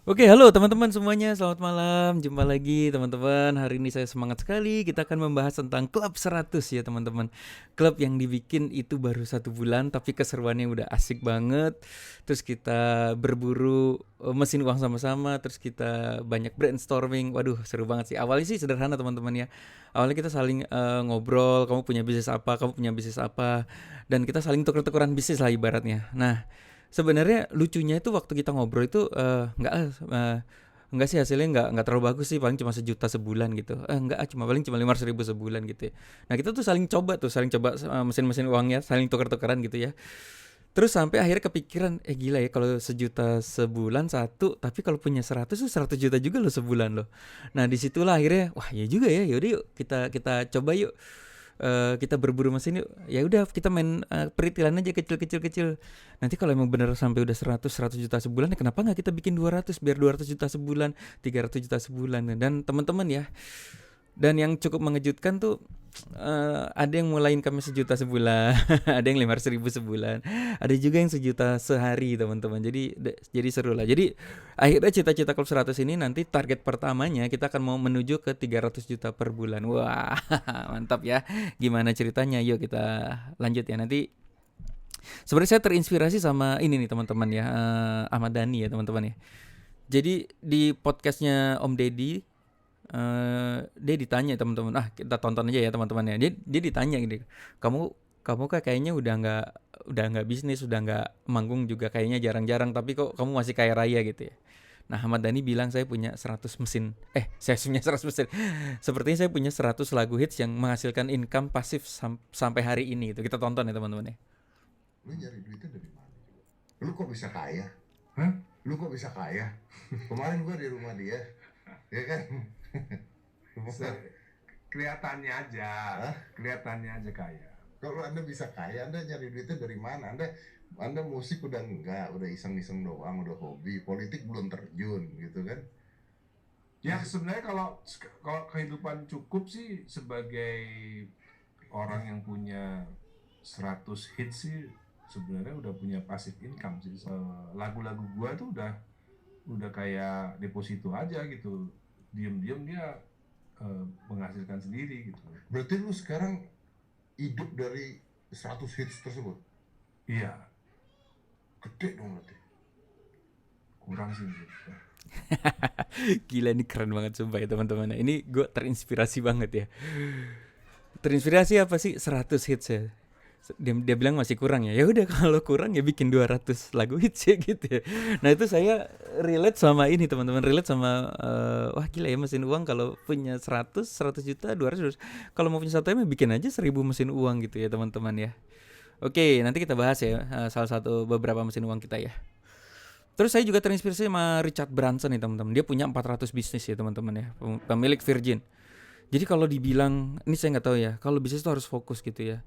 Oke, halo teman-teman semuanya, selamat malam. Jumpa lagi teman-teman. Hari ini saya semangat sekali. Kita akan membahas tentang Klub 100 ya teman-teman. Klub yang dibikin itu baru 1 bulan, tapi keseruannya udah asik banget. Terus kita berburu mesin uang sama-sama. Terus kita banyak brainstorming. Waduh, seru banget sih. Awalnya sih sederhana teman-teman ya. Awalnya kita saling ngobrol, kamu punya bisnis apa, kamu punya bisnis apa. Dan kita saling tuker-tukeran bisnis lah ibaratnya. Nah, sebenarnya lucunya itu waktu kita ngobrol itu enggak sih hasilnya enggak terlalu bagus sih, paling cuma 1 juta sebulan gitu. Enggak, cuma 500 ribu sebulan gitu ya. Nah kita tuh saling coba mesin-mesin uangnya, saling tuker-tukeran gitu ya. Terus sampai akhirnya kepikiran, gila ya kalau 1 juta sebulan satu, tapi kalau punya 100 tuh 100 juta juga loh sebulan loh. Nah disitulah akhirnya, wah ya juga ya, yaudah yuk kita kita coba yuk. Kita berburu mesin yuk. Ya udah kita main peritilan aja kecil-kecil kecil. Nanti kalau emang bener sampai udah 100 juta sebulan ya kenapa nggak kita bikin 200 biar 200 juta sebulan, 300 juta sebulan. Dan teman-teman ya, dan yang cukup mengejutkan tuh ada yang mulai income 1 juta sebulan, ada yang 500 ribu sebulan, ada juga yang 1 juta sehari teman-teman. Jadi seru lah. Jadi akhirnya cita-cita Klub 100 ini nanti target pertamanya kita akan mau menuju ke 300 juta per bulan. Wah, mantap ya. Gimana ceritanya? Yuk kita lanjut ya. Nanti sebenarnya saya terinspirasi sama ini nih teman-teman ya, Ahmad Dhani ya teman-teman ya. Jadi di podcastnya Om Deddy, dia ditanya teman-teman, kita tonton aja ya teman-teman ya. Dia ditanya gini, kamu kamu kayaknya udah nggak bisnis, udah nggak manggung juga kayaknya jarang-jarang, tapi kok kamu masih kaya raya gitu ya. Nah, Ahmad Dhani bilang saya punya 100 mesin. Saya punya 100 mesin. Sepertinya saya punya 100 lagu hits yang menghasilkan income pasif sampai hari ini. Itu kita tonton ya teman-teman ya. Lu nyari duitnya dari mana coba? Lu kok bisa kaya? Hah? Lu kok bisa kaya? Kemarin gua di rumah dia, ya kan? Kelihatannya aja, Hah? kelihatannya aja kaya. Kalau anda bisa kaya, anda nyari duitnya dari mana? Anda musik udah enggak, udah iseng-iseng doang, udah hobi. Politik belum terjun, gitu kan? Ya sebenarnya kalau kehidupan cukup sih sebagai orang yang punya 100 hits sih sebenarnya udah punya passive income sih. Lagu-lagu gua tuh udah kayak deposito aja gitu. Diem-diem dia menghasilkan sendiri gitu. Berarti lu sekarang hidup dari 100 hits tersebut? Iya, Gede dong berarti. kurang sih gitu. Gila, ini keren banget sumpah ya teman-teman. Ini gue terinspirasi banget ya. Terinspirasi apa sih 100 hits ya? Dia bilang masih kurang ya. Ya udah kalau kurang ya bikin 200 lagu hits ya gitu ya. Nah, itu saya relate sama ini teman-teman, relate sama wah gila ya mesin uang kalau punya 100 juta, 200. Kalau mau punya 1 M bikin aja 1.000 mesin uang gitu ya teman-teman ya. Oke, nanti kita bahas ya salah satu beberapa mesin uang kita ya. Terus saya juga terinspirasi sama Richard Branson nih teman-teman. Dia punya 400 bisnis ya teman-teman ya. Pemilik Virgin. Jadi kalau dibilang, ini saya nggak tahu ya. Kalau bisnis itu harus fokus gitu ya.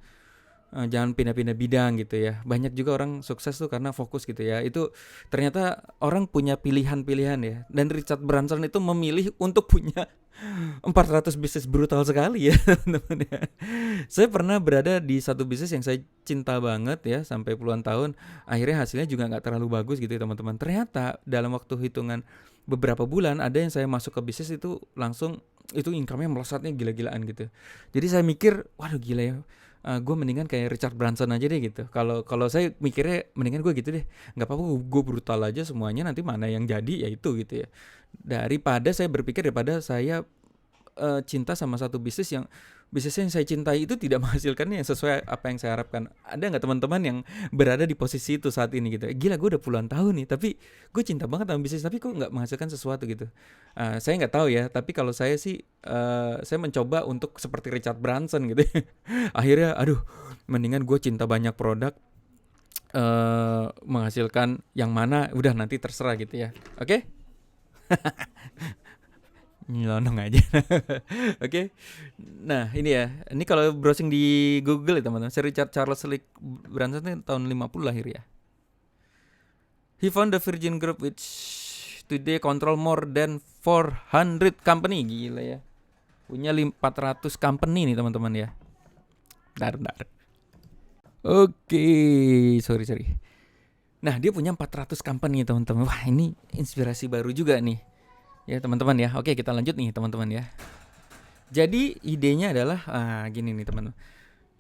Jangan pindah-pindah bidang gitu ya. Banyak juga orang sukses tuh karena fokus gitu ya. Itu ternyata orang punya pilihan-pilihan ya. Dan Richard Branson itu memilih untuk punya 400 bisnis, brutal sekali ya teman-teman ya. Saya pernah berada di satu bisnis yang saya cinta banget ya sampai puluhan tahun. Akhirnya hasilnya juga nggak terlalu bagus gitu ya teman-teman. Ternyata dalam waktu hitungan beberapa bulan ada yang saya masuk ke bisnis itu langsung itu income-nya melesatnya gila-gilaan gitu. Jadi saya mikir, waduh gila ya. Gue mendingan kayak Richard Branson aja deh gitu. Kalau kalau saya mikirnya mendingan gue gitu deh. Nggak apa-apa, gue brutal aja semuanya. Nanti mana yang jadi ya itu gitu ya. Daripada saya cinta sama satu bisnis yang saya cintai itu tidak menghasilkan yang sesuai apa yang saya harapkan. Ada nggak teman-teman yang berada di posisi itu saat ini gitu? Gila, gue udah puluhan tahun nih, tapi gue cinta banget sama bisnis, tapi kok nggak menghasilkan sesuatu gitu. Saya nggak tahu ya, tapi kalau saya sih, saya mencoba untuk seperti Richard Branson gitu. Akhirnya, aduh, mendingan gue cinta banyak produk, menghasilkan yang mana, udah nanti terserah gitu ya. Oke? Nyelonong aja. Oke. Nah, ini ya. Ini kalau browsing di Google ya, teman-teman. Sir Richard Charles Lee Branson itu tahun 50 lahir ya. He found the Virgin Group which today control more than 400 company. Gila ya. Punya 400 company nih, teman-teman ya. Bentar. Oke, sorry. Nah, dia punya 400 company teman-teman. Wah, ini inspirasi baru juga nih. Ya, teman-teman ya. Oke, kita lanjut nih teman-teman ya. Jadi idenya adalah gini nih teman-teman.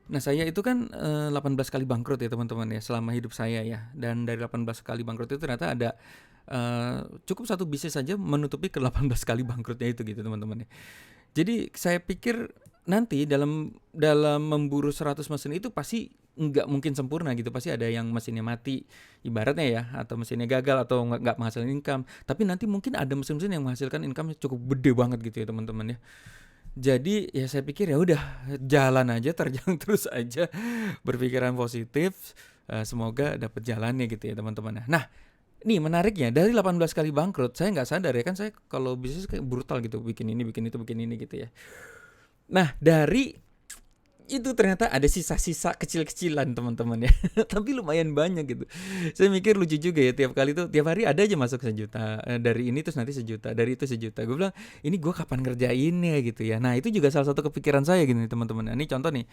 Nah, saya itu kan 18 kali bangkrut ya teman-teman ya selama hidup saya ya. Dan dari 18 kali bangkrut itu ternyata ada cukup satu bisnis saja menutupi ke 18 kali bangkrutnya itu gitu teman-teman ya. Jadi saya pikir nanti dalam memburu 100 mesin itu pasti nggak mungkin sempurna gitu. Pasti ada yang mesinnya mati ibaratnya ya, atau mesinnya gagal atau nggak menghasilkan income. Tapi nanti mungkin ada mesin-mesin yang menghasilkan income cukup gede banget gitu ya teman-teman ya. Jadi ya saya pikir ya udah jalan aja, terjang terus aja, berpikiran positif, semoga dapat jalannya gitu ya teman-teman. Nah, nih menariknya dari 18 kali bangkrut, saya nggak sadar ya kan saya kalau bisnis kayak brutal gitu, bikin ini, bikin itu, bikin ini gitu ya. Nah, dari itu ternyata ada sisa-sisa kecil-kecilan teman-teman ya. Tapi lumayan banyak gitu. Saya mikir lucu juga ya, tiap kali tuh tiap hari ada aja masuk 1 juta, dari ini terus nanti 1 juta, dari itu 1 juta. Gue bilang ini gue kapan ngerjainnya gitu ya. Nah itu juga salah satu kepikiran saya gini teman-teman. Nah, ini contoh nih,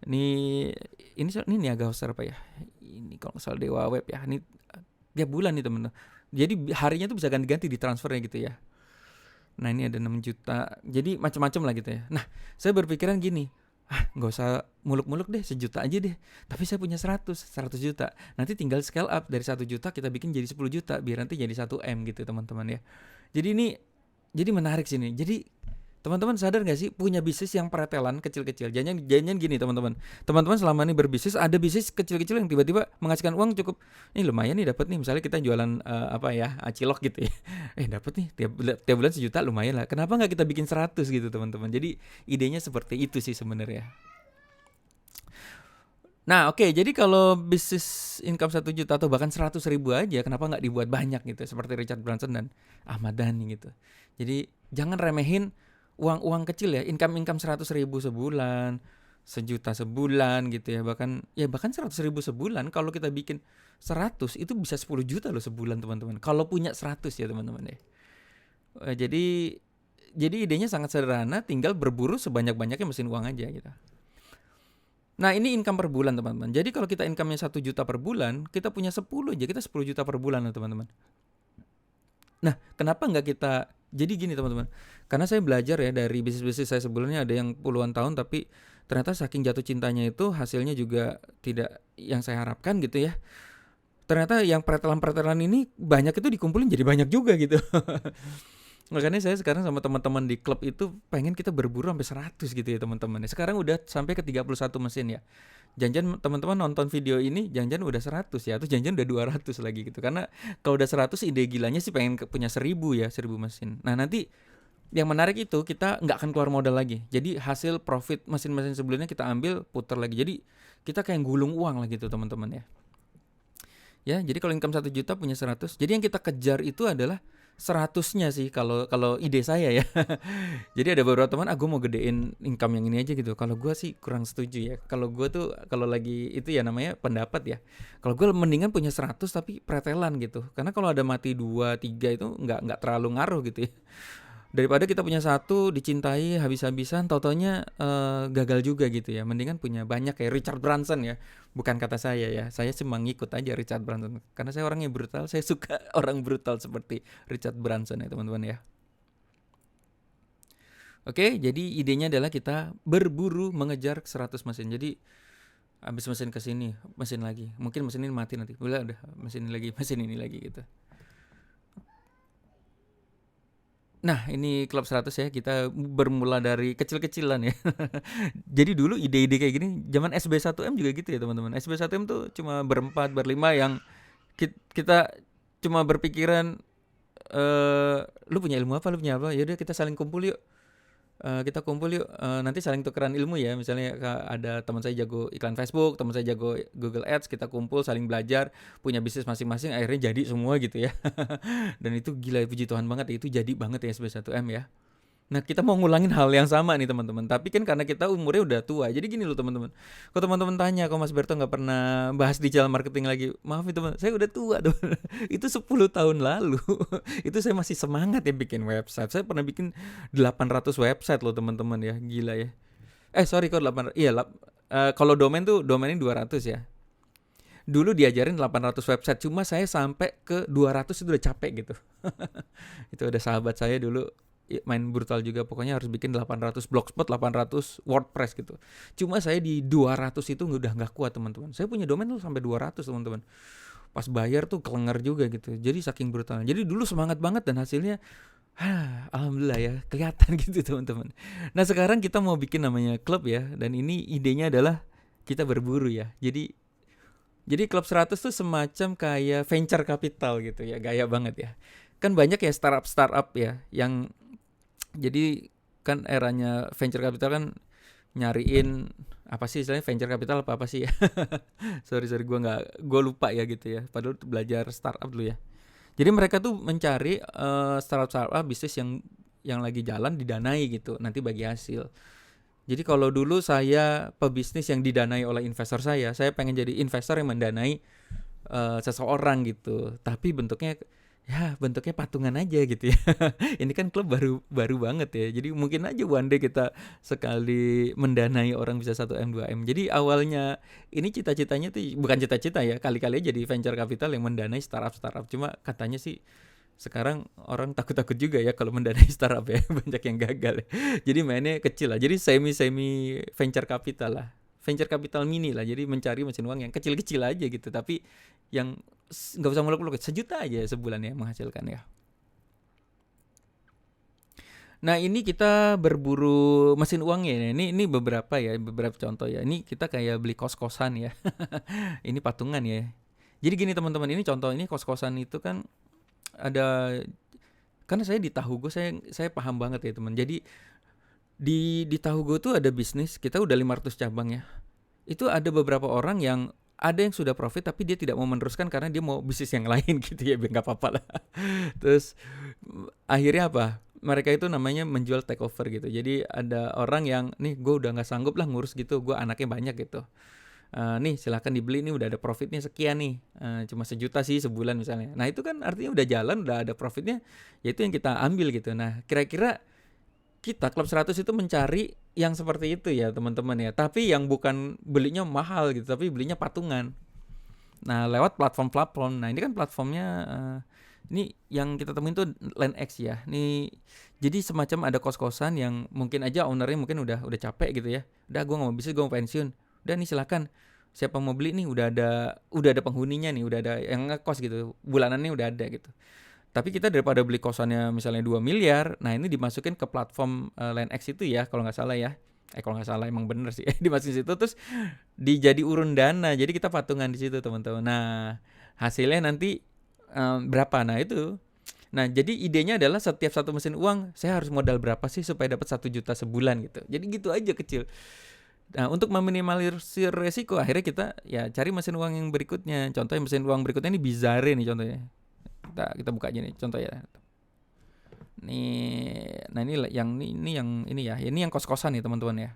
ini Niaga Hoster apa ya? Ini kalau nggak salah Dewa Web ya. Ini tiap bulan nih teman-teman. Jadi harinya tuh bisa ganti-ganti di transfernya gitu ya. Nah ini ada 6 juta. Jadi macam-macam lah gitu ya. Nah saya berpikiran gini, nggak usah muluk-muluk deh, 1 juta aja deh. Tapi saya punya 100 juta. Nanti tinggal scale up dari 1 juta kita bikin jadi 10 juta biar nanti jadi 1 M gitu teman-teman ya. Jadi menarik sini. Jadi teman-teman sadar gak sih punya bisnis yang pretelan kecil-kecil. Jangan gini teman-teman. Teman-teman selama ini berbisnis, ada bisnis kecil-kecil yang tiba-tiba menghasilkan uang cukup. Ini lumayan nih dapat nih. Misalnya kita jualan cilok gitu ya. Dapat nih tiap bulan 1 juta lumayan lah. Kenapa nggak kita bikin 100 gitu teman-teman. Jadi idenya seperti itu sih sebenarnya. Nah oke, jadi kalau bisnis income 1 juta atau bahkan 100 ribu aja, kenapa nggak dibuat banyak gitu, seperti Richard Branson dan Ahmad Dhani gitu. Jadi jangan remehin uang kecil ya, income 100 ribu sebulan, 1 juta sebulan gitu ya, bahkan 100 ribu sebulan. Kalau kita bikin 100 itu bisa 10 juta loh sebulan teman-teman, kalau punya 100 ya teman-teman ya. Jadi idenya sangat sederhana, tinggal berburu sebanyak-banyaknya mesin uang aja gitu. Nah ini income per bulan teman-teman. Jadi kalau kita income-nya 1 juta per bulan, kita punya 10 aja, kita 10 juta per bulan loh teman-teman. Nah kenapa nggak kita, jadi gini teman-teman, karena saya belajar ya dari bisnis-bisnis saya sebelumnya, ada yang puluhan tahun tapi ternyata saking jatuh cintanya itu hasilnya juga tidak yang saya harapkan gitu ya. Ternyata yang pretelan-pretelan ini banyak itu dikumpulin jadi banyak juga gitu. Makanya saya sekarang sama teman-teman di klub itu pengen kita berburu sampai 100 gitu ya teman-teman. Sekarang udah sampai ke 31 mesin ya. Jangan teman-teman nonton video ini, jangan udah 100 ya, atau jangan udah 200 lagi gitu. Karena kalau udah 100 ide gilanya sih pengen punya 1000 ya, 1000 mesin. Nah nanti yang menarik itu kita nggak akan keluar modal lagi. Jadi hasil profit mesin-mesin sebelumnya kita ambil putar lagi. Jadi kita kayak gulung uang lah gitu teman-teman ya. Ya, jadi kalau income 1 juta punya 100. Jadi yang kita kejar itu adalah 100-nya sih kalau ide saya ya. Jadi ada beberapa teman, gue mau gedein income yang ini aja gitu. Kalau gue sih kurang setuju ya. Kalau gue tuh kalau lagi itu ya namanya pendapat ya. Kalau gue mendingan punya 100 tapi pretelan gitu. Karena kalau ada mati 2, 3 itu nggak terlalu ngaruh gitu ya. Daripada kita punya 1 dicintai habis-habisan, tau-taunya gagal juga gitu ya. Mendingan punya banyak kayak Richard Branson ya. Bukan kata saya ya, saya cuma ngikut aja Richard Branson. Karena saya orangnya brutal, saya suka orang brutal seperti Richard Branson ya teman-teman ya. Oke, jadi idenya adalah kita berburu mengejar 100 mesin. Jadi habis mesin ke sini, mesin lagi. Mungkin mesin ini mati nanti. Udah mesin ini lagi gitu. Nah ini Klub 100 ya, kita bermula dari kecil-kecilan ya. Jadi dulu ide-ide kayak gini zaman SB1M juga gitu ya teman-teman. SB1M tuh cuma berempat, berlima yang kita cuma berpikiran lu punya ilmu apa, yaudah kita saling kumpul yuk. Kita kumpul yuk, nanti saling tukeran ilmu ya. Misalnya ada teman saya jago iklan Facebook, teman saya jago Google Ads, kita kumpul saling belajar, punya bisnis masing-masing, akhirnya jadi semua gitu ya. Dan itu gila, puji Tuhan banget, itu jadi banget ya SB1M ya. Nah kita mau ngulangin hal yang sama nih teman-teman, tapi kan karena kita umurnya udah tua. Jadi gini loh teman-teman, kalau teman-teman tanya kok Mas Berto nggak pernah bahas digital marketing lagi, maaf itu saya udah tua teman. Itu 10 tahun lalu. Itu saya masih semangat ya bikin website. Saya pernah bikin 800 website loh teman-teman ya, gila ya. Sorry kok 800, iya kalau domain tuh domainnya 200 ya. dulu diajarin 800 website, cuma saya sampai ke 200 itu udah capek gitu. Itu ada sahabat saya dulu main brutal juga, pokoknya harus bikin 800 blogspot, 800 WordPress gitu. Cuma saya di 200 itu udah nggak kuat teman-teman. Saya punya domain tuh sampai 200 teman-teman. Pas bayar tuh kelengar juga gitu. Jadi saking brutalnya. Jadi dulu semangat banget dan hasilnya alhamdulillah ya kelihatan gitu teman-teman. Nah sekarang kita mau bikin namanya klub ya, dan ini idenya adalah kita berburu ya. Jadi klub 100 tuh semacam kayak venture capital gitu ya, gaya banget ya. Kan banyak ya startup ya yang jadi kan eranya venture capital kan nyariin apa sih istilahnya venture capital apa sih ya. sorry gue lupa ya gitu ya. Padahal belajar startup dulu ya. Jadi mereka tuh mencari startup bisnis yang lagi jalan didanai gitu, nanti bagi hasil. Jadi kalau dulu saya pebisnis yang didanai oleh investor saya pengen jadi investor yang mendanai seseorang gitu. Tapi bentuknya patungan aja gitu ya. Ini kan klub baru banget ya. Jadi mungkin aja one day kita sekali mendanai orang bisa 1M 2M. Jadi awalnya ini cita-citanya tuh bukan cita-cita ya. Kali-kali aja jadi venture capital yang mendanai startup. Cuma katanya sih sekarang orang takut-takut juga ya kalau mendanai startup ya. Banyak yang gagal ya. Jadi mainnya kecil lah. Jadi semi venture capital lah. Venture capital mini lah. Jadi mencari mesin uang yang kecil-kecil aja gitu. Tapi yang nggak usah muluk-muluk, 1 juta aja sebulan ya menghasilkan ya. Nah ini kita berburu mesin uang ya. Ini beberapa contoh ya. Ini kita kayak beli kos-kosan ya. Ini patungan ya. Jadi gini teman-teman, ini contoh, ini kos-kosan itu kan ada, karena saya di Tahugo saya paham banget ya teman. Jadi di Tahugo tuh ada bisnis, kita udah 500 cabang ya. Itu ada beberapa orang yang ada yang sudah profit tapi dia tidak mau meneruskan karena dia mau bisnis yang lain gitu ya, biar nggak apa-apa lah. Terus akhirnya apa? Mereka itu namanya menjual takeover gitu. Jadi ada orang yang nih gue udah nggak sanggup lah ngurus gitu, gue anaknya banyak gitu. Nih silahkan dibeli, nih udah ada profitnya sekian nih, cuma 1 juta sih sebulan misalnya. Nah itu kan artinya udah jalan, udah ada profitnya, yaitu yang kita ambil gitu. Nah kira-kira kita klub 100 itu mencari yang seperti itu ya teman-teman ya, tapi yang bukan belinya mahal gitu, tapi belinya patungan. Nah lewat platform. Nah ini kan platformnya ini yang kita temuin tuh LandX ya. Nih jadi semacam ada kos-kosan yang mungkin aja ownernya mungkin udah capek gitu ya. Udah gue nggak mau bisnis, gue mau pensiun. Udah nih silakan, siapa mau beli nih, udah ada penghuninya nih, udah ada yang ngekos gitu, bulanannya udah ada gitu. Tapi kita daripada beli kosannya misalnya 2 miliar, nah ini dimasukin ke platform LandX itu ya, kalau nggak salah ya. Kalau nggak salah emang bener sih. Dimasukin situ terus dijadi urun dana. Jadi kita patungan di situ teman-teman. Nah hasilnya nanti berapa? Nah itu. Nah jadi idenya adalah setiap satu mesin uang saya harus modal berapa sih supaya dapat 1 juta sebulan gitu. Jadi gitu aja kecil. Nah untuk meminimalisir resiko akhirnya kita ya cari mesin uang yang berikutnya. Contohnya mesin uang berikutnya ini Bizarre nih contohnya. Kita buka aja nih contoh ya. Nih, nah ini ya. Ini yang kos-kosan nih teman-teman ya.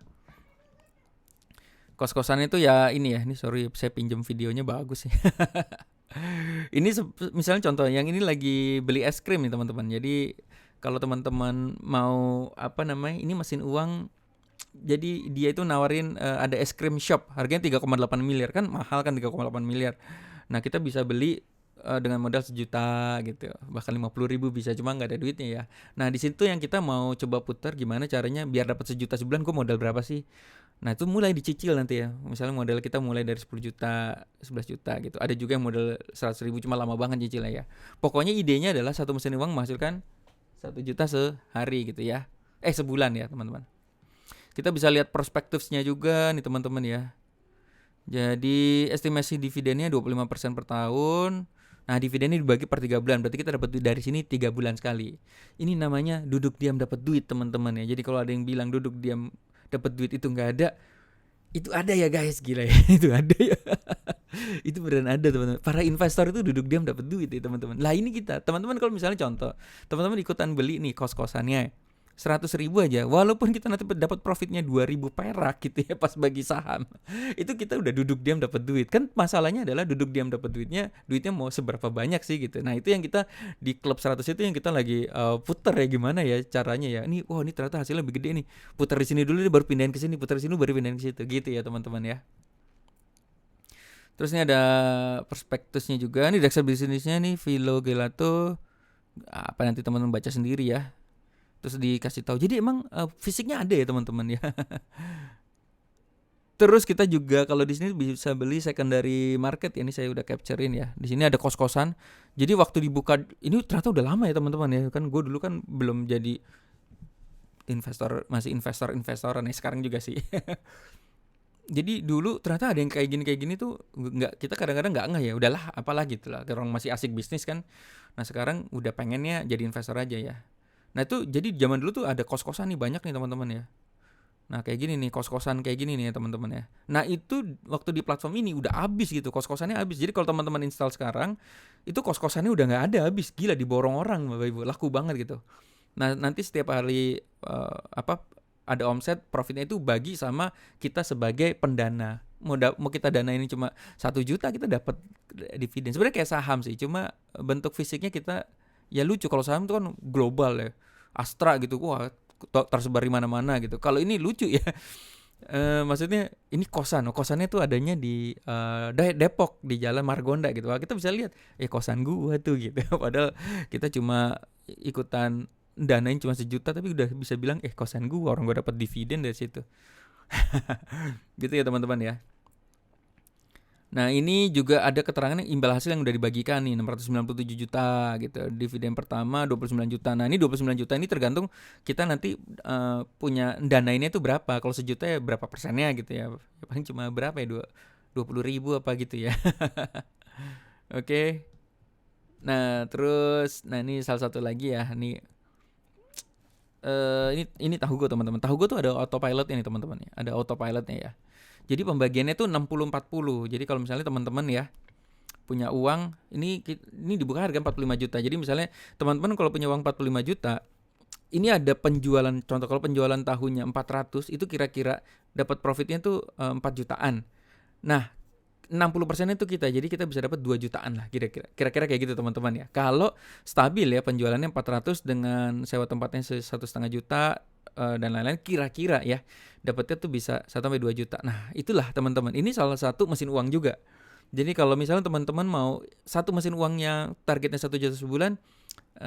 Kos-kosan itu ya ini ya. Ini sorry saya pinjam videonya bagus sih. Ini misalnya contoh yang ini lagi beli es krim nih teman-teman. Jadi kalau teman-teman mau ini mesin uang. Jadi dia itu nawarin ada es krim shop harganya 3,8 miliar, kan mahal kan 3,8 miliar. Nah kita bisa beli dengan modal 1 juta gitu, bahkan 50.000 bisa, cuma nggak ada duitnya ya. Nah di situ yang kita mau coba putar gimana caranya biar dapat 1 juta sebulan, gue modal berapa sih. Nah itu mulai dicicil nanti ya, misalnya modal kita mulai dari 10 juta 11 juta gitu. Ada juga yang modal 100.000, cuma lama banget cicilnya ya. Pokoknya idenya adalah satu mesin uang menghasilkan 1 juta sehari gitu ya, sebulan ya teman-teman. Kita bisa lihat perspektifnya juga nih teman-teman ya. Jadi estimasi dividennya 25% per tahun. Nah dividennya dibagi per 3 bulan, berarti kita dapat dari sini 3 bulan sekali. Ini namanya duduk diam dapat duit teman-teman ya. Jadi kalau ada yang bilang duduk diam dapat duit itu nggak ada, itu ada ya guys, gila ya. Itu ada ya. Itu beneran ada teman-teman. Para investor itu duduk diam dapat duit ya teman-teman. Lah ini kita, teman-teman kalau misalnya contoh, teman-teman ikutan beli nih kos-kosannya 100.000 aja, walaupun kita nanti dapat profitnya 2.000 perak gitu ya pas bagi saham, itu kita udah duduk diam dapat duit. Kan masalahnya adalah duduk diam dapat duitnya mau seberapa banyak sih gitu. Nah itu yang kita di klub 100 itu yang kita lagi puter ya, gimana ya caranya ya. Ini ini ternyata hasilnya lebih gede nih, putar di sini dulu baru pindahin ke sini, putar di sini baru pindahin ke situ gitu ya teman-teman ya. Terus ini ada prospektusnya juga. Ini dasar bisnisnya nih Philo Gelato. Apa nanti teman-teman baca sendiri ya. Terus dikasih tahu. Jadi emang fisiknya ada ya teman-teman ya. Terus kita juga kalau di sini bisa beli secondary market ya. Ini saya udah capturein ya. Di sini ada kos-kosan. Jadi waktu dibuka ini ternyata udah lama ya teman-teman ya. Kan gue dulu kan belum jadi investor, masih investoran ya sekarang juga sih. Jadi dulu ternyata ada yang kayak gini tuh nggak, kita kadang-kadang nggak ngeh ya, udahlah apalah gitu lah, orang masih asik bisnis kan. Nah sekarang udah pengennya jadi investor aja ya. Nah itu jadi zaman dulu tuh ada kos-kosan nih banyak nih teman-teman ya. Nah kayak gini nih kos-kosan kayak gini nih ya teman-teman ya. Nah itu waktu di platform ini udah habis gitu, kos-kosannya habis. Jadi kalau teman-teman install sekarang itu kos-kosannya udah nggak ada, habis, gila diborong orang Bapak Ibu, laku banget gitu. Nah nanti setiap hari ada omset, profitnya itu bagi sama kita sebagai pendana. Mau kita dana ini cuma 1 juta, kita dapat dividen. Sebenarnya kayak saham sih, cuma bentuk fisiknya kita ya lucu. Kalau saham itu kan global ya, Astra gitu, wah tersebar di mana-mana gitu. Kalau ini lucu ya. Maksudnya ini kosannya tuh adanya di Depok, di Jalan Margonda gitu. Wah, kita bisa lihat kosan gua tuh gitu. Padahal kita cuma ikutan danain cuma 1 juta, tapi udah bisa bilang kosan gua, orang gua dapat dividen dari situ. Gitu ya teman-teman ya. Nah ini juga ada keterangan imbal hasil yang udah dibagikan nih, 697 juta gitu. Dividen pertama 29 juta. Nah ini 29 juta ini tergantung kita nanti punya dana ini tuh berapa. Kalau 1 juta ya berapa persennya gitu ya. Paling cuma berapa ya, 20.000 apa gitu ya. Oke. Nah terus, nah ini salah satu lagi ya. Ini Tahugo teman-teman. Tahugo tuh ada autopilotnya nih teman-teman ya. Ada autopilotnya ya. Jadi pembagiannya tuh 60-40. Jadi kalau misalnya teman-teman ya punya uang, ini dibuka harga 45 juta. Jadi misalnya teman-teman kalau punya uang 45 juta, ini ada penjualan, contoh kalau penjualan tahunnya 400, itu kira-kira dapat profitnya tuh 4 jutaan. Nah 60% itu kita, jadi kita bisa dapat 2 jutaan lah kira-kira kayak gitu teman-teman ya. Kalau stabil ya penjualannya 400 dengan sewa tempatnya 1,5 juta dan lain-lain, kira-kira ya dapatnya tuh bisa 1-2 juta. Nah itulah teman-teman, ini salah satu mesin uang juga. Jadi kalau misalnya teman-teman mau satu mesin uangnya targetnya 1 juta sebulan,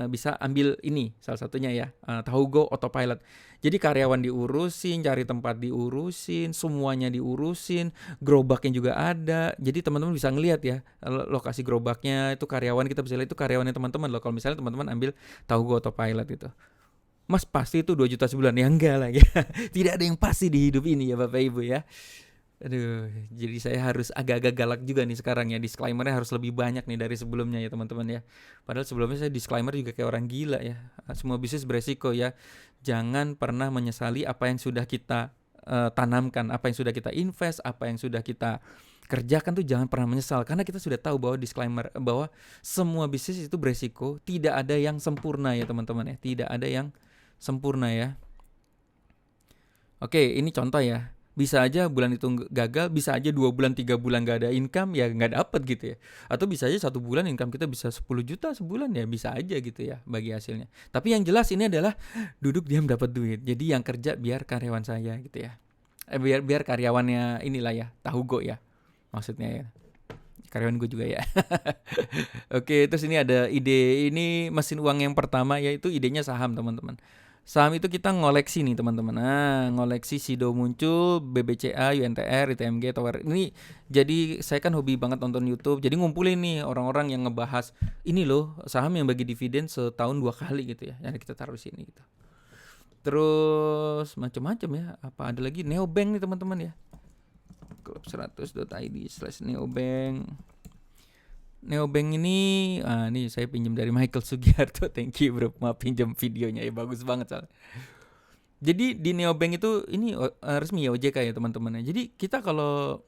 bisa ambil ini salah satunya ya, Tahugo Autopilot. Jadi karyawan diurusin, cari tempat diurusin, semuanya diurusin, gerobaknya juga ada. Jadi teman-teman bisa ngelihat ya lokasi gerobaknya, itu karyawan, kita bisa lihat itu karyawannya teman-teman loh. Kalau misalnya teman-teman ambil Tahugo Autopilot gitu. Mas pasti itu 2 juta sebulan, ya enggak lah ya. Tidak ada yang pasti di hidup ini ya Bapak Ibu ya. Aduh, jadi saya harus agak-agak galak juga nih sekarang ya. Disclaimernya harus lebih banyak nih dari sebelumnya ya teman-teman ya. Padahal sebelumnya saya disclaimer juga kayak orang gila ya. Semua bisnis beresiko ya. Jangan pernah menyesali apa yang sudah kita tanamkan, apa yang sudah kita invest, apa yang sudah kita kerjakan tuh jangan pernah menyesal. Karena kita sudah tahu bahwa disclaimer, bahwa semua bisnis itu beresiko. Tidak ada yang sempurna ya teman-teman ya. Tidak ada yang sempurna ya. Oke, ini contoh ya. Bisa aja bulan itu gagal, bisa aja 2 bulan 3 bulan gak ada income, ya gak dapet gitu ya. Atau bisa aja 1 bulan income kita bisa 10 juta sebulan, ya bisa aja gitu ya bagi hasilnya. Tapi yang jelas ini adalah duduk diam dapat duit. Jadi yang kerja biar karyawan saya gitu ya. Biar karyawannya inilah ya, Tahugo ya maksudnya ya. Karyawan gue juga ya. Oke, terus ini ada ide, ini mesin uang yang pertama, yaitu idenya saham teman-teman. Saham itu kita ngoleksi nih teman-teman. Nah, ngoleksi Sido muncul, BBCA, UNTR, ITMG, Tower. Ini jadi saya kan hobi banget nonton YouTube. Jadi ngumpulin nih orang-orang yang ngebahas ini loh saham yang bagi dividen setahun 2 kali gitu ya. Yang kita taruh sini gitu. Terus macam-macam ya. Apa ada lagi Neobank nih teman-teman ya. Club100.id/neobank. Neobank ini, nih saya pinjam dari Michael Sugiharto. Thank you bro, maaf pinjam videonya ya, bagus banget soalnya. Jadi di Neobank itu ini resmi ya OJK ya teman-teman ya. Jadi kita kalau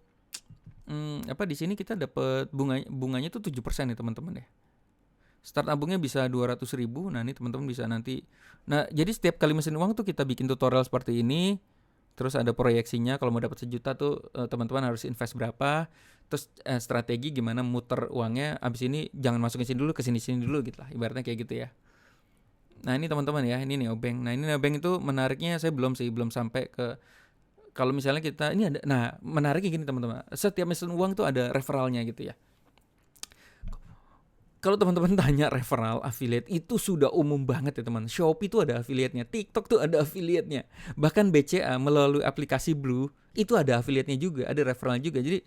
di sini kita dapat bunganya tuh 7% ya teman-teman ya. Start nabungnya bisa 200.000. Nah ini teman-teman bisa nanti. Nah jadi setiap kali mesin uang tuh kita bikin tutorial seperti ini. Terus ada proyeksinya, kalau mau dapat 1 juta tuh teman-teman harus invest berapa. Terus strategi gimana muter uangnya. Abis ini jangan masukin sini dulu, ke sini dulu gitu lah. Ibaratnya kayak gitu ya. Nah ini teman-teman ya, ini Neobank. Nah ini Neobank itu menariknya saya belum sampai ke kalau misalnya kita ini ada, nah menariknya gini teman-teman, setiap mesen uang tuh ada referralnya gitu ya. Kalau teman-teman tanya referral affiliate itu sudah umum banget ya teman. Shopee itu ada affiliate-nya, TikTok tuh ada affiliate-nya. Bahkan BCA melalui aplikasi Blue itu ada affiliate-nya juga, ada referral juga. Jadi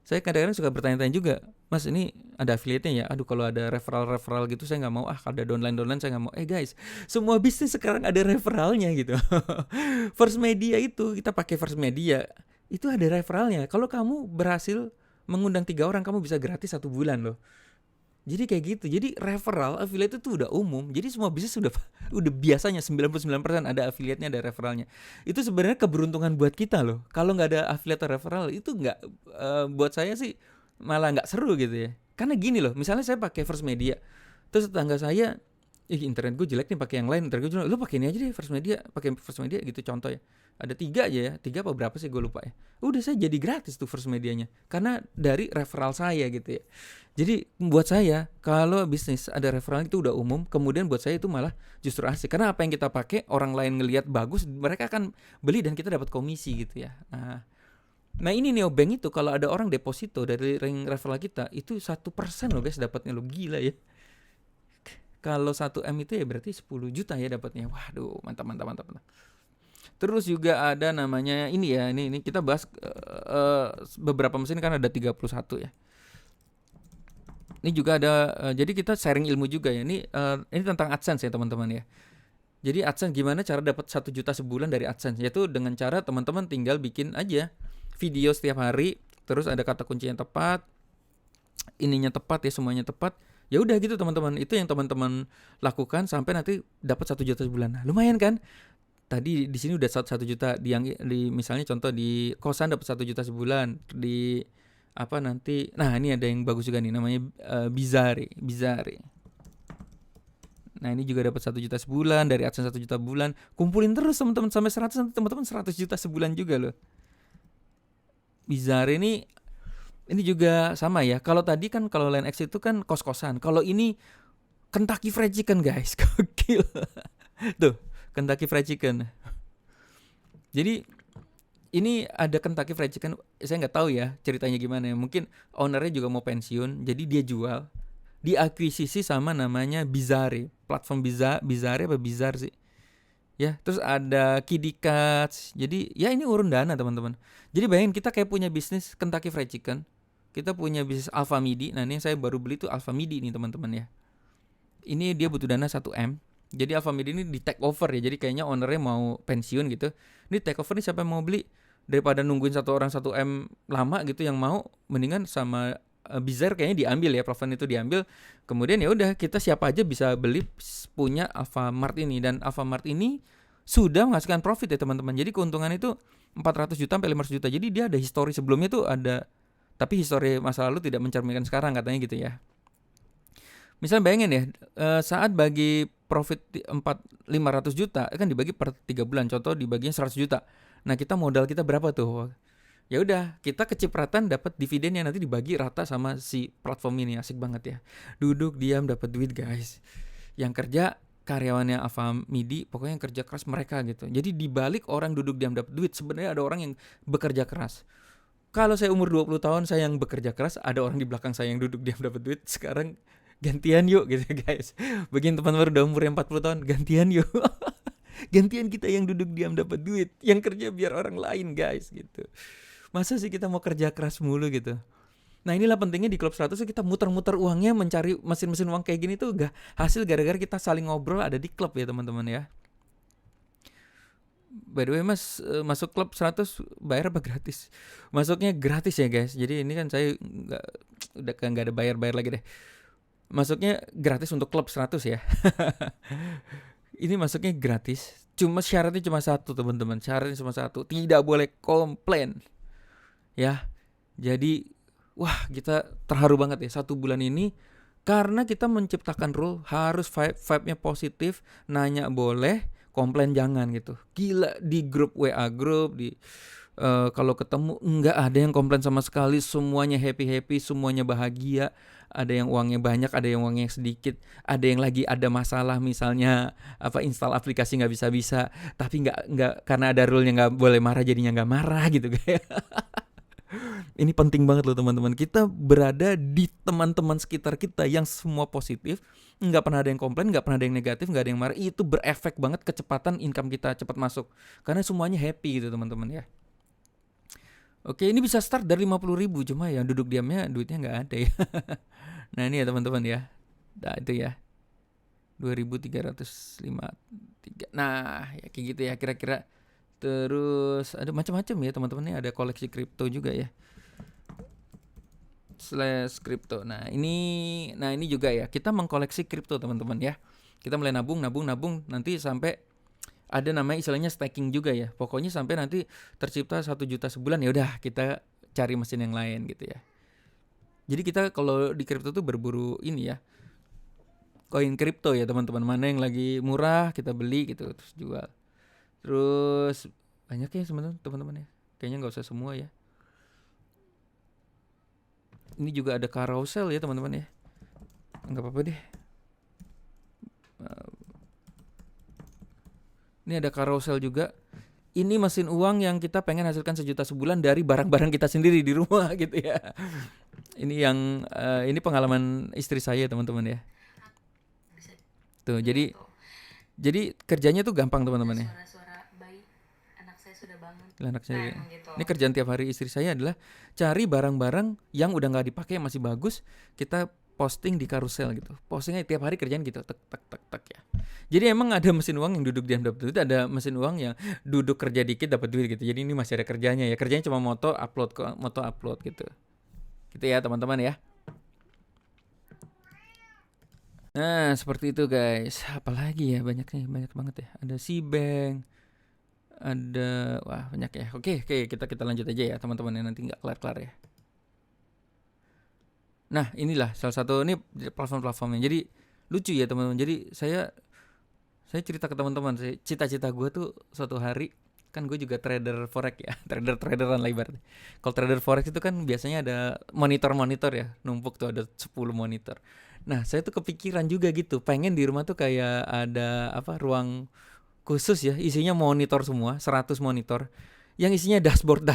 saya kadang-kadang suka bertanya-tanya juga, Mas ini ada affiliate-nya ya? Aduh kalau ada referral gitu saya nggak mau, ada downline saya nggak mau. Guys, semua bisnis sekarang ada referralnya gitu. First Media itu, kita pakai First Media, itu ada referralnya. Kalau kamu berhasil mengundang 3 orang, kamu bisa gratis 1 bulan loh. Jadi kayak gitu. Jadi referral affiliate itu udah umum. Jadi semua bisnis udah biasanya 99% ada affiliate-nya, ada referralnya. Itu sebenarnya keberuntungan buat kita loh. Kalau nggak ada affiliate atau referral itu nggak, buat saya sih malah nggak seru gitu ya. Karena gini loh, misalnya saya pakai First Media, terus tetangga saya, internet gue jelek nih pakai yang lain, ntar gue bilang, lu pakai ini aja deh First Media, pakai First Media gitu contoh ya. Ada 3 aja ya, 3 apa berapa sih gue lupa ya. Udah saya jadi gratis tuh First Medianya, karena dari referral saya gitu ya. Jadi buat saya kalau bisnis ada referral itu udah umum, kemudian buat saya itu malah justru asik. Karena apa yang kita pakai orang lain ngelihat bagus, mereka akan beli dan kita dapat komisi gitu ya. Nah ini neobank itu kalau ada orang deposito dari referral kita itu 1% loh guys dapatnya, lo gila ya. Kalau 1M itu ya berarti 10 juta ya dapatnya. Waduh, mantap. Terus juga ada namanya ini ya, ini kita bahas beberapa mesin kan ada 31 ya. Ini juga ada, jadi kita sharing ilmu juga ya. Ini tentang AdSense ya teman-teman ya. Jadi AdSense gimana cara dapat 1 juta sebulan dari AdSense, yaitu dengan cara teman-teman tinggal bikin aja video setiap hari, terus ada kata kunci yang tepat, ininya tepat ya, semuanya tepat. Ya udah gitu teman-teman, itu yang teman-teman lakukan sampai nanti dapat 1 juta sebulan. Nah, lumayan kan? Tadi di sini udah 1 juta, di misalnya contoh di kosan dapat 1 juta sebulan, di apa nanti. Nah, ini ada yang bagus juga nih namanya Bizarre. Nah, ini juga dapat 1 juta sebulan dari AdSense, 1 juta bulan. Kumpulin terus teman-teman sampai 100, nanti teman-teman 100 juta sebulan juga loh. Bizarre ini juga sama ya. Kalau tadi kan kalau Line X itu kan kos-kosan. Kalau ini Kentucky Fried Chicken guys. Gokil. Tuh, Kentucky Fried Chicken. Jadi ini ada Kentucky Fried Chicken, saya nggak tahu ya ceritanya gimana ya. Mungkin ownernya juga mau pensiun, jadi dia jual, diakuisisi sama namanya Bizarre, platform Bizarre apa Bizarre sih? Ya, terus ada Kiddy Cuts. Jadi ya ini urun dana teman-teman. Jadi bayangin kita kayak punya bisnis Kentucky Fried Chicken, kita punya bisnis Alpha Midi. Nah ini yang saya baru beli tuh Alpha Midi nih teman-teman ya. Ini dia butuh dana 1M. Jadi Alpha Midi ini di take over ya. Jadi kayaknya ownernya mau pensiun gitu. Ini take over nih, siapa yang mau beli? Daripada nungguin 1 orang 1M lama gitu, yang mau mendingan sama Bizarre kayaknya diambil ya, platform itu diambil. Kemudian ya udah kita siapa aja bisa beli punya Alfamart ini, dan Alfamart ini sudah menghasilkan profit ya teman-teman. Jadi keuntungan itu 400 juta sampai 500 juta. Jadi dia ada histori sebelumnya tuh ada, tapi histori masa lalu tidak mencerminkan sekarang katanya gitu ya. Misal bayangin ya, saat bagi profit 500 juta kan dibagi per 3 bulan, contoh dibaginya 100 juta. Nah kita modal kita berapa tuh? Ya udah kita kecipratan dapat dividen yang nanti dibagi rata sama si platform ini. Asik banget ya, duduk diam dapat duit guys. Yang kerja karyawannya Alpha Midi, pokoknya yang kerja keras mereka gitu. Jadi dibalik orang duduk diam dapat duit, sebenarnya ada orang yang bekerja keras. Kalau saya umur 20 tahun saya yang bekerja keras, ada orang di belakang saya yang duduk diam dapat duit. Sekarang gantian yuk gitu guys. Bagi teman-teman udah umur yang 40 tahun, gantian yuk. Gantian kita yang duduk diam dapat duit, yang kerja biar orang lain guys gitu. Masa sih kita mau kerja keras mulu gitu. Nah inilah pentingnya di Klub 100 kita muter-muter uangnya mencari mesin-mesin uang kayak gini tuh gak hasil gara-gara kita saling ngobrol ada di klub ya teman-teman ya. By the way mas, masuk Klub 100 bayar apa gratis? Masuknya gratis ya guys. Jadi ini kan saya udah gak ada bayar-bayar lagi deh. Masuknya gratis untuk Klub 100 ya. Ini masuknya gratis. Cuma syaratnya cuma satu teman-teman. Syaratnya cuma satu, tidak boleh komplain. Ya. Jadi wah kita terharu banget ya 1 bulan ini. Karena kita menciptakan rule harus vibe-nya positif. Nanya boleh, komplain jangan gitu. Gila, di grup WA grup, di kalau ketemu enggak ada yang komplain sama sekali. Semuanya happy-happy, semuanya bahagia. ada yang uangnya banyak, ada yang uangnya sedikit, ada yang lagi ada masalah misalnya install aplikasi nggak bisa, tapi nggak karena ada rule-nya nggak boleh marah jadinya nggak marah gitu kayak. Ini penting banget loh teman-teman. Kita berada di teman-teman sekitar kita yang semua positif, nggak pernah ada yang komplain, nggak pernah ada yang negatif, nggak ada yang marah. Itu berefek banget kecepatan income kita cepat masuk. Karena semuanya happy gitu teman-teman ya. Oke, ini bisa start dari 50.000, cuma yang duduk diamnya duitnya nggak ada ya. Nah ini ya teman-teman ya. Nah itu ya 2.353. Nah ya kayak gitu ya kira-kira. Terus ada macam-macam ya teman-teman, ini ada koleksi kripto juga ya. /kripto. Nah ini juga ya, kita mengkoleksi kripto teman-teman ya. Kita mulai nabung nanti sampai ada namanya istilahnya staking juga ya. Pokoknya sampai nanti tercipta 1 juta sebulan, ya udah kita cari mesin yang lain gitu ya. Jadi kita kalau di kripto tuh berburu ini ya, koin kripto ya teman-teman. Mana yang lagi murah kita beli gitu terus jual. Terus banyak ya teman-teman ya. Kayaknya nggak usah semua ya. Ini juga ada carousel ya teman-teman ya. Nggak apa-apa deh. Ini ada carousel juga. Ini mesin uang yang kita pengen hasilkan 1 juta sebulan dari barang-barang kita sendiri di rumah gitu ya. Ini yang ini pengalaman istri saya teman-teman ya. Tuh jadi kerjanya tuh gampang teman-teman ya. Anak saya. Ini kerjaan tiap hari istri saya adalah cari barang-barang yang udah nggak dipakai masih bagus, kita posting di carousel gitu. Postingnya tiap hari kerjaan gitu, tek ya. Jadi emang ada mesin uang yang duduk diam dapat duit, ada mesin uang yang duduk kerja dikit dapat duit gitu. Jadi ini masih ada kerjanya ya. Kerjanya cuma moto upload gitu. Gitu ya teman-teman ya. Nah seperti itu guys. Apalagi ya, banyak banget ya. Ada Cbank, ada banyak ya. Oke, kita lanjut aja ya teman-teman ya, nanti nggak kelar ya. Nah inilah salah satu ini platform-platformnya. Jadi lucu ya teman-teman. Jadi saya cerita ke teman-teman, cita-cita gue tuh suatu hari, kan gue juga trader forex ya, traderan lah ibaratnya. Kalau trader forex itu kan biasanya ada monitor ya, numpuk tuh ada 10 monitor. Nah saya tuh kepikiran juga gitu, pengen di rumah tuh kayak ada ruang khusus ya, isinya monitor semua, 100 monitor, yang isinya dashboard.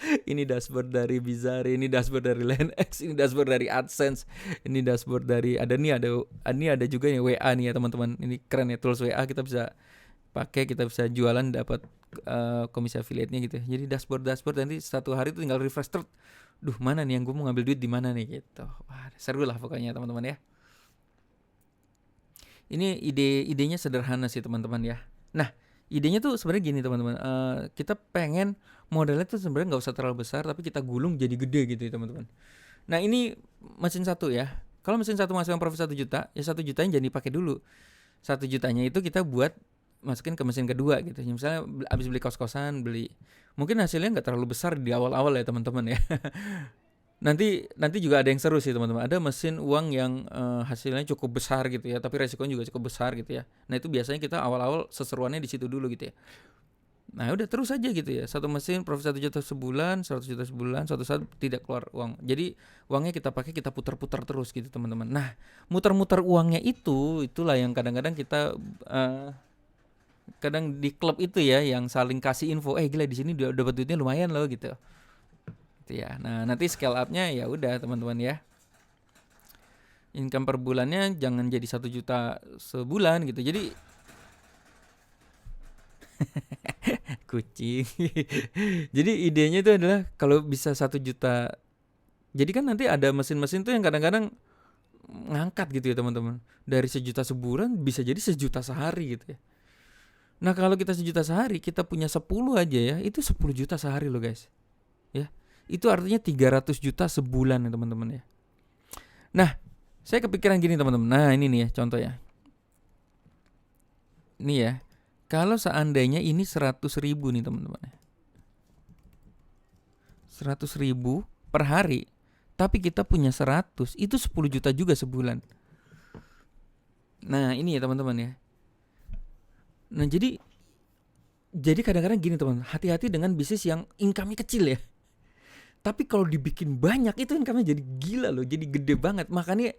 Ini dashboard dari Bizarre, ini dashboard dari LendX, ini dashboard dari AdSense, ini dashboard dari ini ada juga yang WA nih ya teman-teman. Ini keren ya, tools WA kita bisa pakai, kita bisa jualan dapat komisi affiliate-nya gitu. Jadi dashboard nanti satu hari itu tinggal refresh terus. Duh, mana nih yang gue mau ngambil duit di mana nih gitu. Wah, seru lah pokoknya teman-teman ya. Ini idenya sederhana sih teman-teman ya. Nah, idenya tuh sebenarnya gini teman-teman. Kita pengen modalnya tuh sebenarnya nggak usah terlalu besar, tapi kita gulung jadi gede gitu ya teman-teman. Nah ini mesin 1 ya. Kalau mesin 1 masukin profit 1 juta, ya 1 jutanya jangan dipakai dulu. 1 jutanya itu kita buat masukin ke mesin kedua gitu. Misalnya abis beli kos-kosan, mungkin hasilnya nggak terlalu besar di awal-awal ya teman-teman ya. Nanti juga ada yang seru sih teman-teman. Ada mesin uang yang hasilnya cukup besar gitu ya, tapi resikonya juga cukup besar gitu ya. Nah itu biasanya kita awal-awal seseruannya di situ dulu gitu ya. Nah udah terus aja gitu ya. Satu mesin profit 1 juta sebulan, 100 juta sebulan, suatu saat tidak keluar uang. Jadi uangnya kita pakai, kita putar-putar terus gitu teman-teman. Nah muter-muter uangnya itulah yang kadang-kadang kita kadang di klub itu ya yang saling kasih info, gila di sini dapat duitnya lumayan loh gitu. Ya. Nah, nanti scale up-nya ya udah teman-teman ya. Income per bulannya jangan jadi 1 juta sebulan gitu. Jadi kucing. Jadi idenya itu adalah kalau bisa 1 juta. Jadi kan nanti ada mesin-mesin tuh yang kadang-kadang ngangkat gitu ya teman-teman. Dari 1 juta sebulan bisa jadi 1 juta sehari gitu ya. Nah, kalau kita 1 juta sehari, kita punya 10 aja ya, itu 10 juta sehari loh guys. Ya. Itu artinya 300 juta sebulan ya teman-teman ya. Nah, saya kepikiran gini teman-teman. Nah, ini nih ya contoh ya. Ini ya. Kalau seandainya ini 100.000 nih teman-teman. 100.000 per hari. Tapi kita punya 100, itu 10 juta juga sebulan. Nah, ini ya teman-teman ya. Nah, jadi kadang-kadang gini teman-teman. Hati-hati dengan bisnis yang income-nya kecil ya. Tapi kalau dibikin banyak itu income-nya jadi gila loh, jadi gede banget. Makanya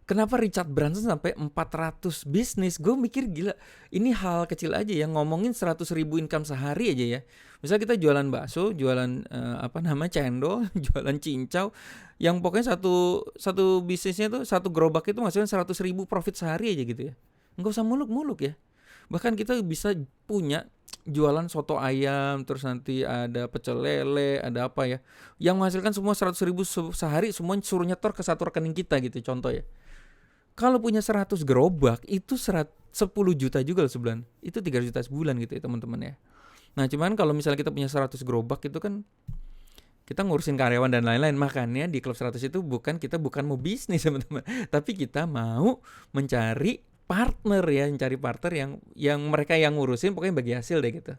kenapa Richard Branson sampai 400 bisnis? Gue mikir gila, ini hal kecil aja ya, ngomongin 100.000 income sehari aja ya. Misal kita jualan bakso, jualan cendol, jualan cincau, yang pokoknya satu bisnisnya tuh, satu gerobak itu menghasilkan 100.000 profit sehari aja gitu ya. Nggak usah muluk-muluk ya. Bahkan kita bisa punya jualan soto ayam, terus nanti ada pecel lele, ada apa ya, yang menghasilkan semua 100.000 sehari, semua suruh nyetor ke satu rekening kita gitu, contoh ya. Kalau punya 100 gerobak itu 10 juta juga loh sebulan. Itu 3 juta sebulan gitu ya teman-teman ya. Nah cuman kalau misalnya kita punya 100 gerobak itu kan kita ngurusin karyawan dan lain-lain. Makanya di Klub 100 itu kita bukan mau bisnis teman-teman. Tapi kita mau mencari partner ya. Mencari partner yang mereka yang ngurusin, pokoknya bagi hasil deh gitu.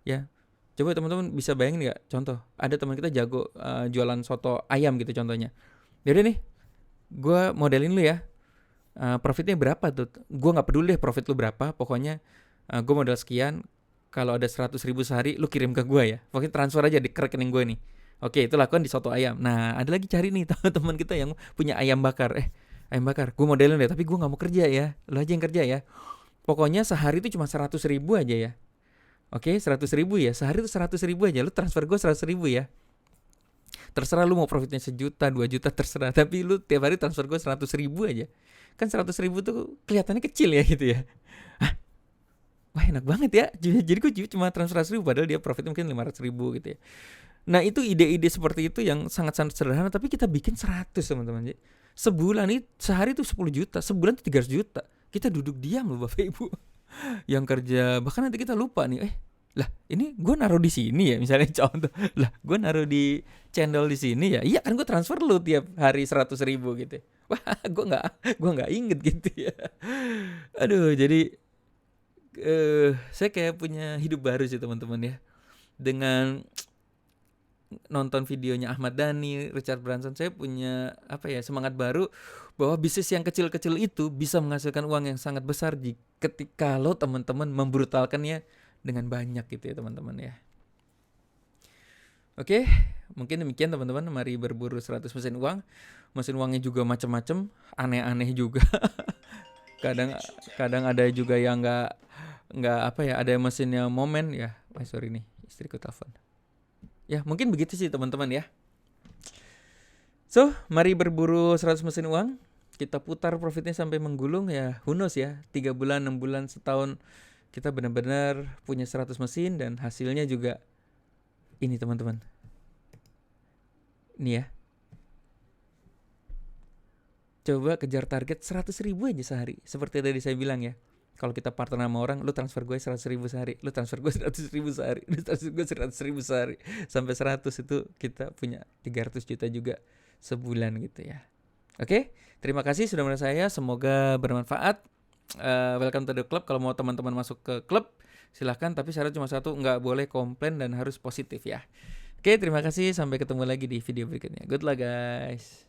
Ya. Coba teman-teman bisa bayangin gak? Contoh, ada teman kita jago jualan soto ayam gitu contohnya. Yaudah nih, gue modelin lu ya. Profitnya berapa tuh? Gue nggak peduli deh profit lu berapa, pokoknya gue modal sekian. Kalau ada 100.000 sehari, lu kirim ke gue ya. Pokoknya transfer aja di rekening gue nih. Oke, itu lakukan di soto ayam. Nah, ada lagi cari nih teman-teman kita yang punya ayam bakar. Ayam bakar, gue modelin deh, tapi gue nggak mau kerja ya. Lu aja yang kerja ya. Pokoknya sehari itu cuma 100.000 aja ya. Oke, 100.000 ya. Sehari itu 100.000 aja. Lu transfer gue 100.000 ya. Terserah lu mau profitnya 1 juta, 2 juta, terserah. Tapi lu tiap hari transfer gue 100.000 aja. Kan 100.000 tuh kelihatannya kecil ya gitu ya. Hah? Wah enak banget ya. Jadi gue cuma transfer 100.000 padahal dia profitnya mungkin 500.000 gitu ya. Nah itu ide-ide seperti itu yang sangat-sangat sederhana, tapi kita bikin 100 teman-teman. Sebulan itu, sehari itu 10 juta, sebulan itu 300 juta. Kita duduk diam loh Bapak Ibu. Yang kerja, bahkan nanti kita lupa nih, lah ini gue naruh di sini ya, misalnya contoh, lah gue naruh di channel di sini ya, iya kan gue transfer lu tiap hari 100.000 gitu. Wah gue nggak inget gitu ya. Aduh jadi saya kayak punya hidup baru sih teman-teman ya, dengan nonton videonya Ahmad Dhani, Richard Branson. Saya punya semangat baru bahwa bisnis yang kecil-kecil itu bisa menghasilkan uang yang sangat besar ketika lo teman-teman membrutalkannya dengan banyak gitu ya teman-teman ya. Oke, mungkin demikian teman-teman. Mari berburu 100 mesin uang. Mesin uangnya juga macam-macam, aneh-aneh juga. kadang ada juga yang nggak ada mesinnya momen ya. Sorry nih, istriku telepon. Ya mungkin begitu sih teman-teman ya. So mari berburu 100 mesin uang. Kita putar profitnya sampai menggulung ya. Who knows ya, 3 bulan, 6 bulan, setahun kita benar-benar punya 100 mesin. Dan hasilnya juga ini teman-teman. Ini ya. Coba kejar target 100.000 aja sehari. Seperti tadi saya bilang ya, kalau kita partner sama orang, lu transfer gue 100.000 sehari, lu transfer gue 100.000 sehari, lu transfer gue 100.000 sehari, sampai 100 itu kita punya 300 juta juga sebulan gitu ya. Oke, terima kasih sudah menonton saya, semoga bermanfaat. Welcome to the club. Kalau mau teman-teman masuk ke klub silahkan, tapi syarat cuma satu, nggak boleh komplain dan harus positif ya. Oke, terima kasih, sampai ketemu lagi di video berikutnya. Good luck guys.